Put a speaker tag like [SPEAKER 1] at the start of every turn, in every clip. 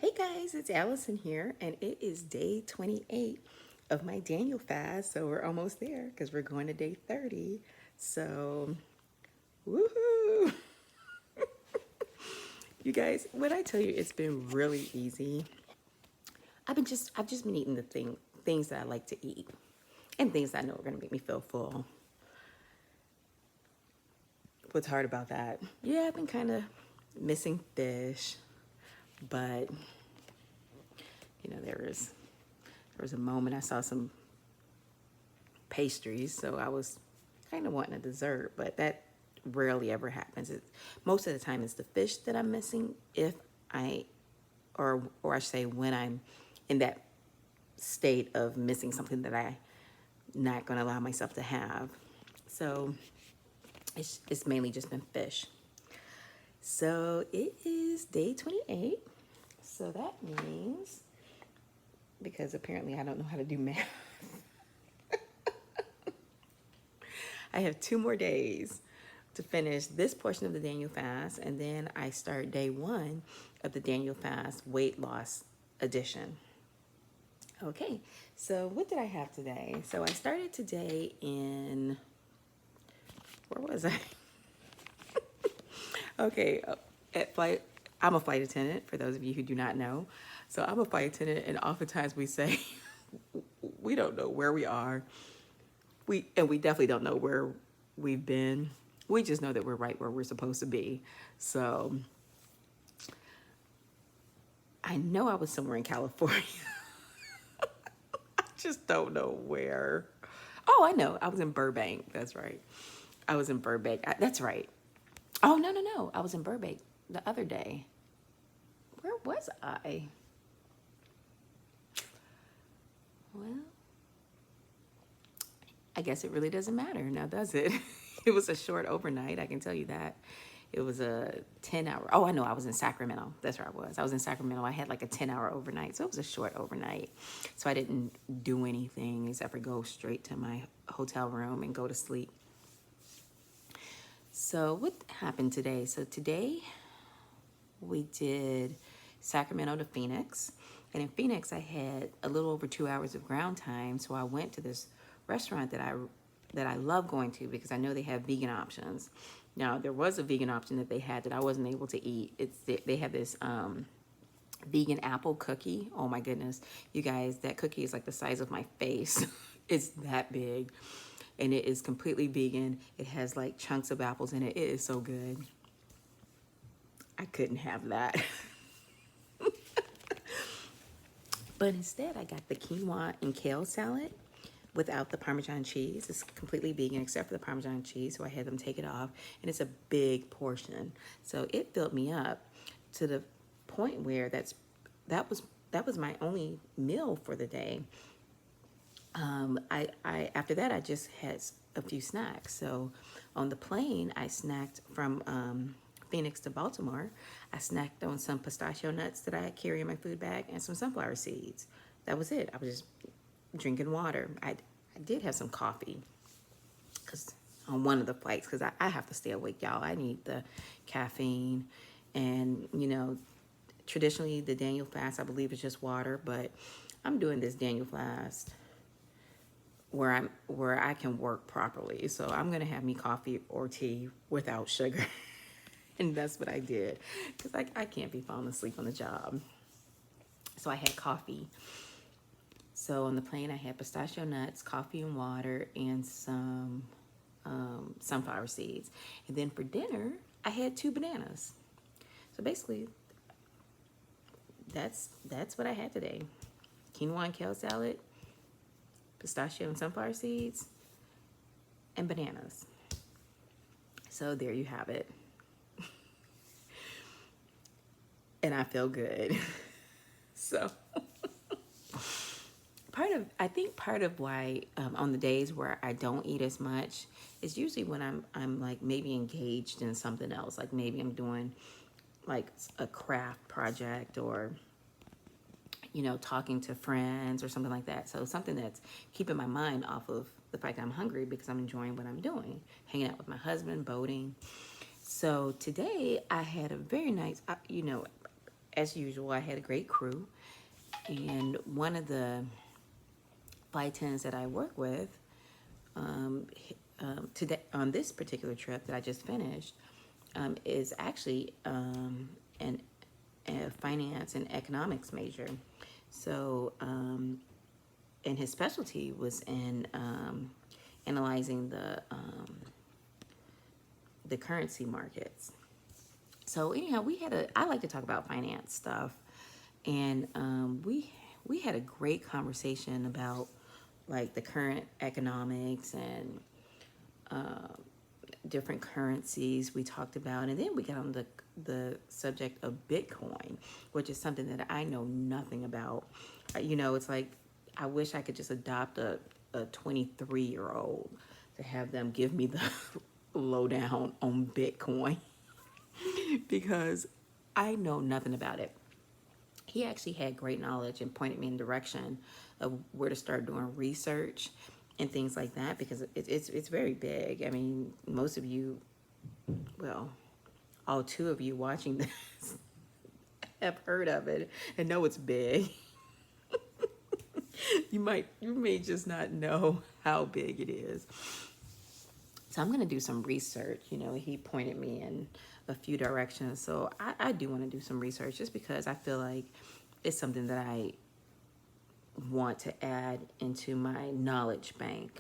[SPEAKER 1] Hey guys, it's Allison here, and it is day 28 of my Daniel fast. So we're almost there because we're going to day 30. So, woohoo! You guys, when I tell you it's been really easy, I've just been eating the things that I like to eat and things that I know are gonna make me feel full. What's hard about that? Yeah, I've been kind of missing fish, but there was a moment I saw some pastries, so I was kind of wanting a dessert, but that rarely ever happens. Most of the time it's the fish that I'm missing if I, or I should say when I'm in that state of missing something that I not going to allow myself to have. So it's mainly just been fish. So it is day 28. So that means, because apparently I don't know how to do math, I have 2 more days to finish this portion of the Daniel fast, and then I start day 1 of the Daniel fast weight loss edition. Okay, so what did I have today? So I started today in, where was I? Okay, at flight, I'm a flight attendant, for those of you who do not know. So I'm a flight attendant, and oftentimes we say we don't know where we are. We definitely don't know where we've been. We just know that we're right where we're supposed to be. So I know I was somewhere in California. I just don't know where. Oh, I know. I was in Burbank. That's right. I was in Burbank. That's right. Oh, no, no, no. I was in Burbank the other day. Where was I? Well, I guess it really doesn't matter now, does it? It was a short overnight, I can tell you that. It was a 10-hour. Oh, I know, I was in Sacramento. That's where I was. I was in Sacramento. I had like a 10-hour overnight, so it was a short overnight. So I didn't do anything except for go straight to my hotel room and go to sleep. So what happened today? So today we did Sacramento to Phoenix. And in Phoenix, I had a little over 2 hours of ground time. So I went to this restaurant that I love going to because I know they have vegan options. Now, there was a vegan option that they had that I wasn't able to eat. They have this vegan apple cookie. Oh my goodness. You guys, that cookie is like the size of my face. It's that big. And it is completely vegan. It has like chunks of apples in it. It is so good. I couldn't have that. But instead, I got the quinoa and kale salad without the Parmesan cheese. It's completely vegan except for the Parmesan cheese, so I had them take it off. And it's a big portion. So it filled me up to the point where that was that was my only meal for the day. I after that I just had a few snacks. So on the plane, I snacked from Phoenix to Baltimore. I snacked on some pistachio nuts that I carry in my food bag and some sunflower seeds. That was it. I was just drinking water. I did have some coffee because on one of the flights because I have to stay awake, y'all. I need the caffeine, and traditionally the Daniel fast I believe is just water, but I'm doing this Daniel fast where I can work properly. So I'm gonna have me coffee or tea without sugar. And that's what I did because I can't be falling asleep on the job. So I had coffee. So on the plane, I had pistachio nuts, coffee and water, and some sunflower seeds. And then for dinner, I had 2 bananas. So basically, that's what I had today: quinoa and kale salad, pistachio and sunflower seeds, and bananas. So there you have it. And I feel good. So I think part of why on the days where I don't eat as much is usually when I'm like maybe engaged in something else, like maybe I'm doing like a craft project or talking to friends or something like that. So something that's keeping my mind off of the fact that I'm hungry because I'm enjoying what I'm doing, hanging out with my husband, boating. So today I had a very nice, as usual, I had a great crew. And one of the flight attendants that I work with, today on this particular trip that I just finished, is actually a finance and economics major. So, and his specialty was in analyzing the currency markets. So anyhow, I like to talk about finance stuff, and we had a great conversation about like the current economics and different currencies we talked about, and then we got on the subject of Bitcoin, which is something that I know nothing about. It's like I wish I could just adopt a 23-year-old to have them give me the lowdown on Bitcoin because I know nothing about it. He actually had great knowledge and pointed me in the direction of where to start doing research and things like that because it's very big. I mean, most of you, well, all two of you watching this have heard of it and know it's big. You may just not know how big it is. So I'm going to do some research. He pointed me in a few directions. So I do want to do some research just because I feel like it's something that I want to add into my knowledge bank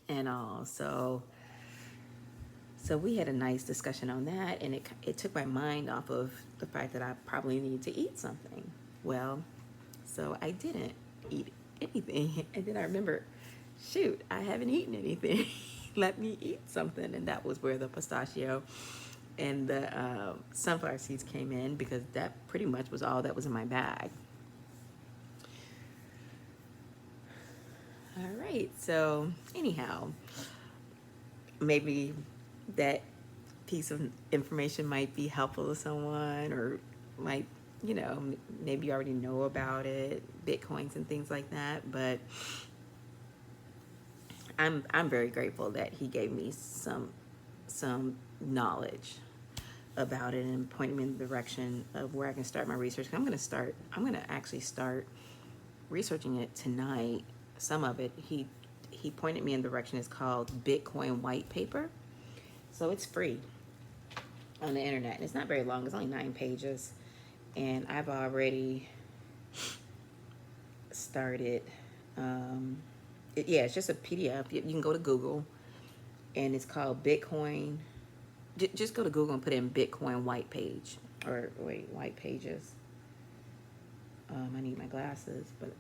[SPEAKER 1] and all. So we had a nice discussion on that, and it took my mind off of the fact that I probably need to eat something. Well, so I didn't eat anything. And then I remember, shoot, I haven't eaten anything. Let me eat something. And that was where the pistachio and the sunflower seeds came in, because that pretty much was all that was in my bag. All right, so anyhow, maybe that piece of information might be helpful to someone, or might, maybe you already know about it, Bitcoins and things like that. But I'm very grateful that he gave me some knowledge about it and pointed me in the direction of where I can start my research. I'm going to actually start researching it tonight. Some of it, he pointed me in the direction. It's called Bitcoin White Paper. So it's free on the internet. And it's not very long. It's only 9 pages. And I've already started. It's just a PDF. You can go to Google, and it's called Bitcoin. Just go to Google and put in Bitcoin White Page. Or wait, White Pages. I need my glasses, but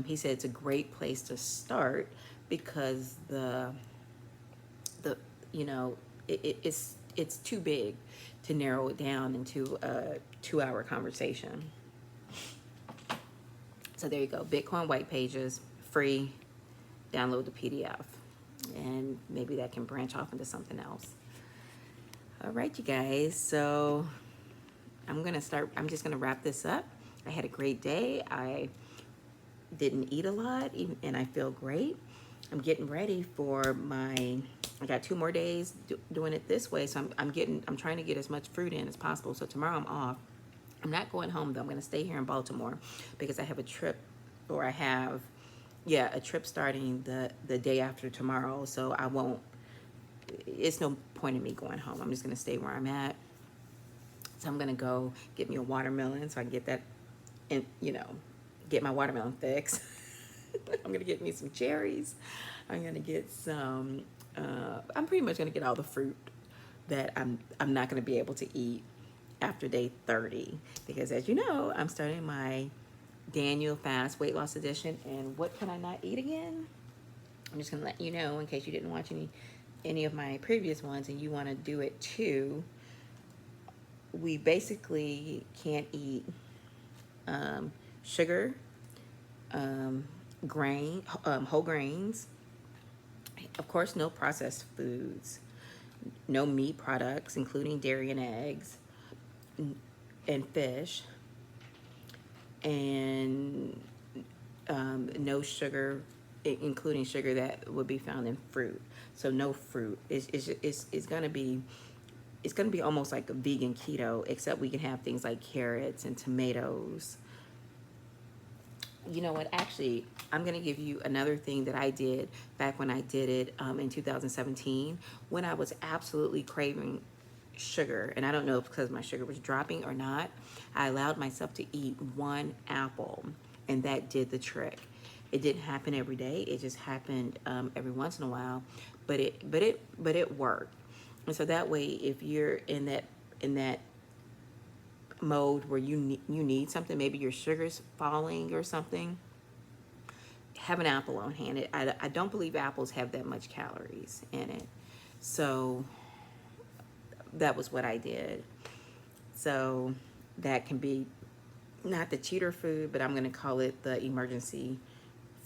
[SPEAKER 1] he said it's a great place to start because it's too big to narrow it down into a 2-hour conversation. So there you go, Bitcoin White Pages, free. Download the PDF, and maybe that can branch off into something else. All right, you guys. So I'm just gonna wrap this up. I had a great day. I didn't eat a lot, and I feel great. I'm getting ready for I got 2 more days doing it this way, so I'm trying to get as much fruit in as possible. So tomorrow I'm off. I'm not going home though. I'm going to stay here in Baltimore because I have a trip starting the day after tomorrow. So it's no point in me going home. I'm just going to stay where I'm at. So I'm going to go get me a watermelon so I can get that, and get my watermelon fix. I'm going to get me some cherries. I'm going to get some, I'm pretty much going to get all the fruit that I'm not going to be able to eat after day 30. Because as you know, I'm starting my Daniel Fast Weight Loss Edition. And what can I not eat again? I'm just going to let you know in case you didn't watch any of my previous ones and you want to do it too. We basically can't eat sugar, whole grains, of course, no processed foods, no meat products, including dairy and eggs, and fish, and no sugar, including sugar that would be found in fruit. So no fruit. It's going to be it's going to be almost like a vegan keto, except we can have things like carrots and tomatoes. You know what? Actually, I'm going to give you another thing that I did back when I did it in 2017, when I was absolutely craving sugar. And I don't know if because my sugar was dropping or not. I allowed myself to eat one apple, and that did the trick. It didn't happen every day. It just happened every once in a while, but it worked. And so that way, if you're in that mode where you need something, maybe your sugar's falling or something, have an apple on hand. I don't believe apples have that much calories in it. So that was what I did. So that can be not the cheater food, but I'm going to call it the emergency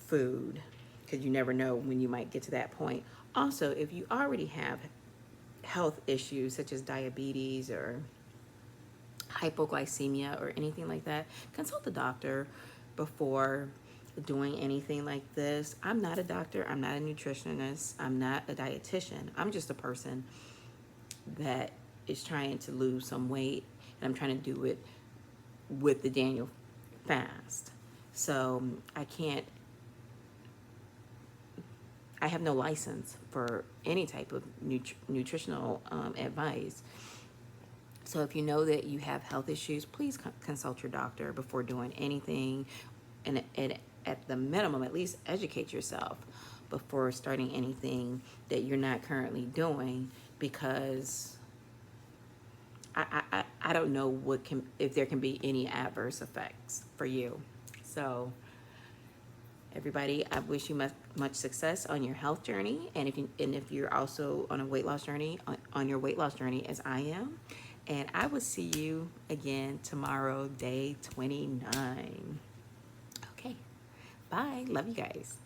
[SPEAKER 1] food, because you never know when you might get to that point. Also, if you already have health issues such as diabetes or hypoglycemia or anything like that, consult the doctor before doing anything like this. I'm not a doctor. I'm not a nutritionist. I'm not a dietitian. I'm just a person that is trying to lose some weight, and I'm trying to do it with the Daniel fast. So I have no license for any type of nutritional advice. So if you know that you have health issues, please consult your doctor before doing anything, and at the minimum, at least educate yourself before starting anything that you're not currently doing, because I don't know if there can be any adverse effects for you. So everybody, I wish you much success on your health journey, and if you're also on a weight loss journey, on your weight loss journey as I am. And I will see you again tomorrow, day 29. Okay, bye. Love you guys.